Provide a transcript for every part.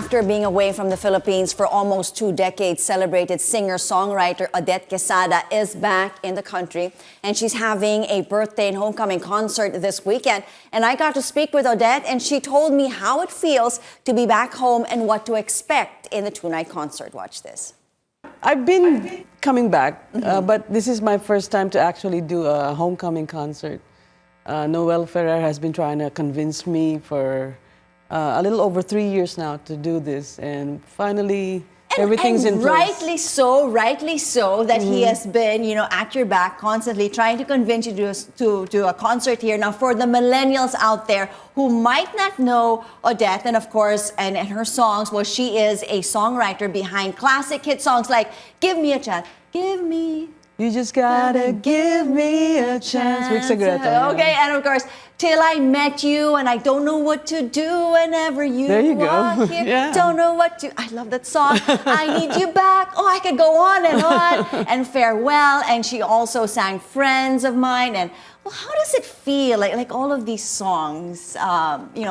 After being away from the Philippines for almost 2 decades, celebrated singer-songwriter Odette Quesada is back in the country, and she's having a birthday and homecoming concert this weekend. And I got to speak with Odette, and she told me how it feels to be back home and what to expect in the 2-night concert. Watch this. I've been coming back, but this is my first time to actually do a homecoming concert. Noel Ferrer has been trying to convince me for a little over 3 years now to do this, and finally everything's in place. Rightly so that he has been, at your back constantly trying to convince you to do a concert here. Now, for the millennials out there who might not know Odette, and of course, and her songs, well, she is a songwriter behind classic hit songs like "Give Me a Chance," "Give Me." You just gotta give me a chance. Rick Segreto. Okay, and of course, "Till I Met You," and "I Don't Know What to Do Whenever You There you go. Walk Here." Yeah. Don't know what to. I love that song. "I Need You Back." Oh, I could go on. And "Farewell." And she also sang "Friends of Mine." And well, how does it feel? Like all of these songs,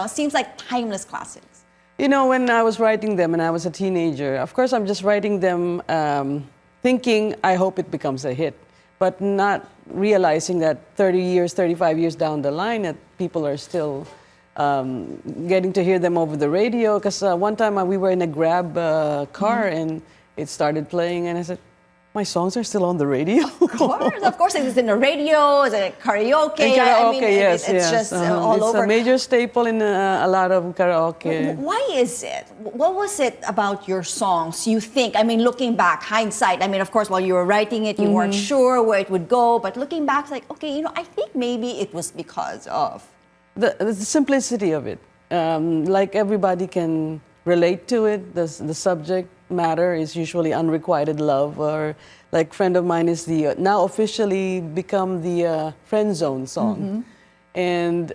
seems like timeless classics. When I was writing them and I was a teenager, of course, I'm just writing them thinking, I hope it becomes a hit, but not realizing that 30 years, 35 years down the line, that people are still getting to hear them over the radio. Because one time we were in a Grab car and it started playing, and I said, my songs are still on the radio. Of course, it's in the radio, it's a karaoke. Yes. It's just all over. It's a major staple in a lot of karaoke. Why is it? What was it about your songs you think? Looking back, hindsight. Of course, while you were writing it, you weren't sure where it would go. But looking back, it's like, okay, I think maybe it was because of the simplicity of it. Like everybody can relate to it. The subject matter is usually unrequited love, or like friend of mine is the now officially become the friend zone song. And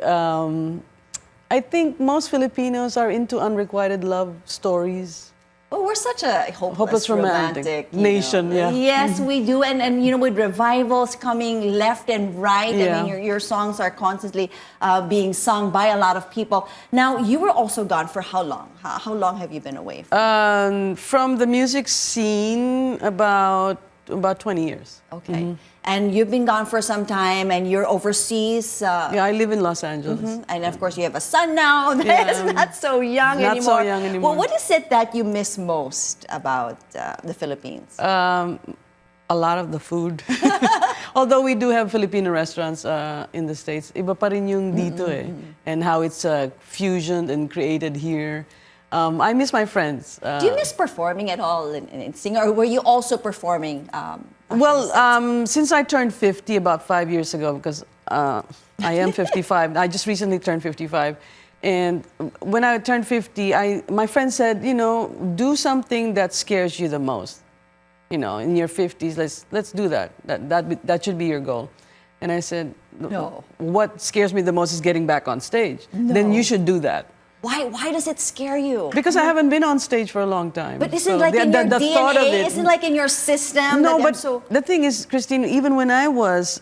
I think most Filipinos are into unrequited love stories. Well, we're such a hopeless romantic nation. Yeah. Yes, we do, and with revivals coming left and right, Yeah. your songs are constantly being sung by a lot of people. Now, you were also gone for how long? How long have you been away from the music scene? About 20 years. Okay. And you've been gone for some time, and you're overseas. Yeah, I live in Los Angeles. And of course, you have a son now that's not so young anymore. Not so young anymore. Well, what is it that you miss most about the Philippines? A lot of the food. Although we do have Filipino restaurants in the States, iba pa rin yung dito and how it's fusioned and created here. I miss my friends. Do you miss performing at all in singing, or were you also performing? Since I turned 50 about 5 years ago, because I am 55, I just recently turned 55. And when I turned 50, my friend said, do something that scares you the most. In your 50s, let's do that. That should be your goal. And I said, no. What scares me the most is getting back on stage. No. Then you should do that. Why does it scare you? Because I haven't been on stage for a long time. But isn't like in your DNA? Isn't like in your system? No, but the thing is, Christine, even when I was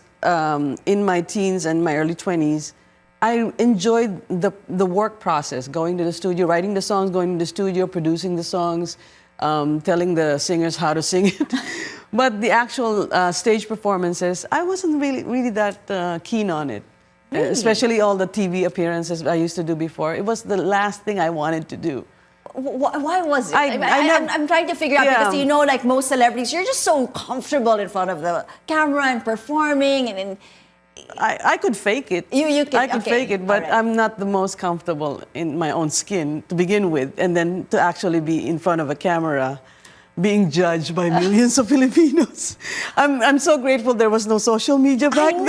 in my teens and my early 20s, I enjoyed the work process, going to the studio, writing the songs, going to the studio, producing the songs, telling the singers how to sing it. But the actual stage performances, I wasn't really that keen on it. Really? Especially all the TV appearances I used to do before. It was the last thing I wanted to do. Why was it? I'm trying to figure out, because like most celebrities, you're just so comfortable in front of the camera and performing, and I could fake it. I could fake it, but I'm not the most comfortable in my own skin to begin with, and then to actually be in front of a camera, being judged by millions of Filipinos. I'm so grateful there was no social media back then.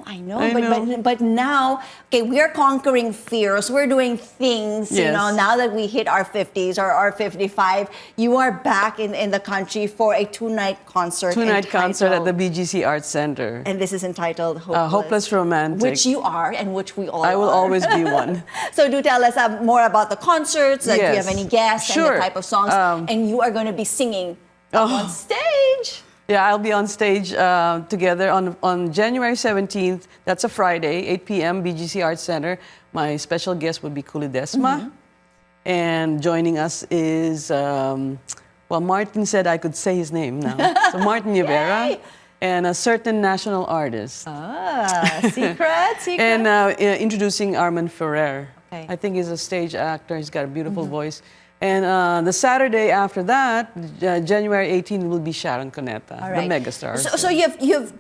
I know. But now, okay, we're conquering fears. We're doing things, now that we hit our 50s or our 55. You are back in the country for a 2-night concert. 2-night concert at the BGC Arts Center. And this is entitled Hopeless Romantic. Which you are, and which we all are. I will always be one. So do tell us more about the concerts. Do you have any guests Sure. and the type of songs? And you are going to be singing on stage. Yeah, I'll be on stage together on January 17th. That's a Friday, 8 p.m., BGC Arts Center. My special guest would be Kulidesma. And joining us is, well, Martin said I could say his name now. So Martin Rivera. Yay! And a certain national artist. Secret. And introducing Armand Ferrer. Okay. I think he's a stage actor. He's got a beautiful voice. And the Saturday after that, January 18th, will be Sharon Cuneta, the megastar. So you've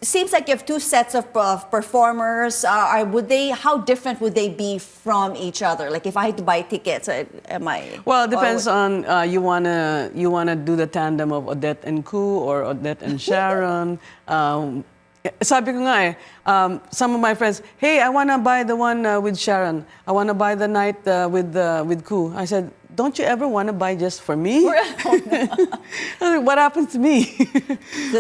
seems like you have two sets of performers. How different would they be from each other? Like if I had to buy tickets, am I? Well, it depends on you wanna do the tandem of Odette and Ku or Odette and Sharon. Sabi ko nga some of my friends, hey, I wanna buy the one with Sharon. I wanna buy the night with Ku. I said, don't you ever want to buy just for me? What happens to me?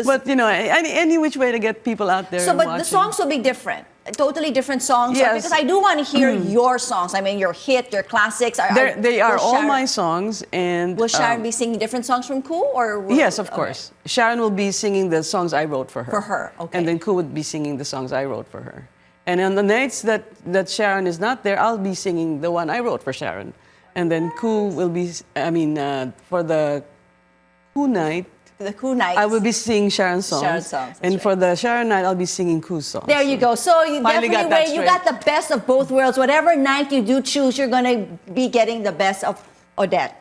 But you know, any which way to get people out there. So, but watching. the songs will be different, totally different songs. Yes. Because I do want to hear your songs. I mean, your hit, your classics. They are all my songs, and will Sharon be singing different songs from Ku, or yes, of course. Sharon will be singing the songs I wrote for her. For her, okay. And then Ku would be singing the songs I wrote for her. And on the nights that Sharon is not there, I'll be singing the one I wrote for Sharon. And then Ku will be, for the Ku night, I will be singing Sharon's songs. Sharon's songs, and for the Sharon night, I'll be singing Ku's songs. There you go. So you definitely you got the best of both worlds. Whatever night you do choose, you're going to be getting the best of Odette.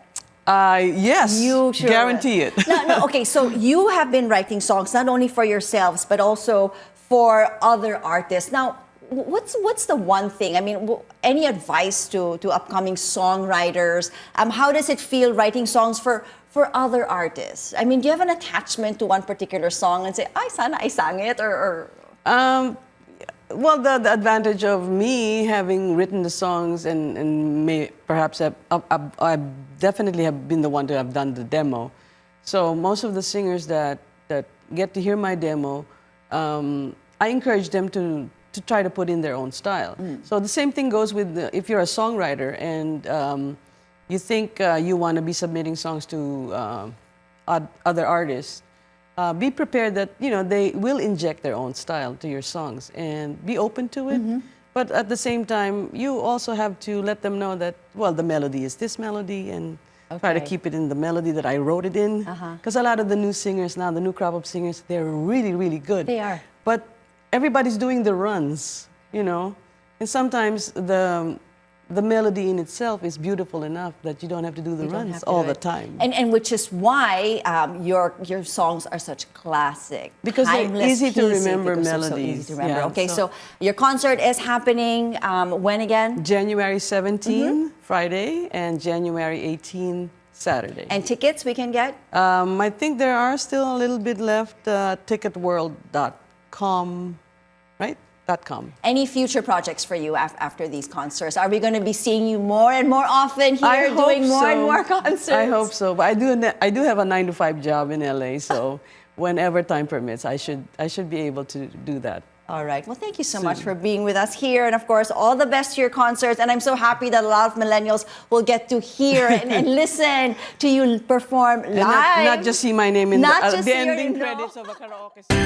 Yes, you sure guarantee it. No, okay, so you have been writing songs not only for yourselves, but also for other artists. Now, what's the one thing? I mean, any advice to upcoming songwriters? How does it feel writing songs for other artists? I mean, do you have an attachment to one particular song and say, "Ay, sana I sang it," or? Well, the advantage of me having written the songs and perhaps I definitely have been the one to have done the demo. So most of the singers that get to hear my demo, I encourage them to try to put in their own style. So the same thing goes with if you're a songwriter and you think you want to be submitting songs to other artists, be prepared that they will inject their own style to your songs and be open to it. But at the same time, you also have to let them know that, well, the melody is this melody and try to keep it in the melody that I wrote it in. Because a lot of the new singers now, the new crop of singers, they're really, really good. They are. But everybody's doing the runs, and sometimes the melody in itself is beautiful enough that you don't have to do the runs all the time. And which is why your songs are such classic, because they're easy to remember melodies. melodies. So easy to remember. Yeah, okay, so your concert is happening when again? January 17, Friday, and January 18, Saturday. And tickets we can get? I think there are still a little bit left. Ticketworld.com, right? .com. Any future projects for you after these concerts? Are we going to be seeing you more and more often here, doing more and more concerts? I hope so. But I do have a 9-to-5 job in LA, so whenever time permits, I should be able to do that. All right. Well, thank you so much for being with us here. And of course, all the best to your concerts. And I'm so happy that a lot of millennials will get to hear and listen to you perform live. And not just see my name in the ending credits of a karaoke song.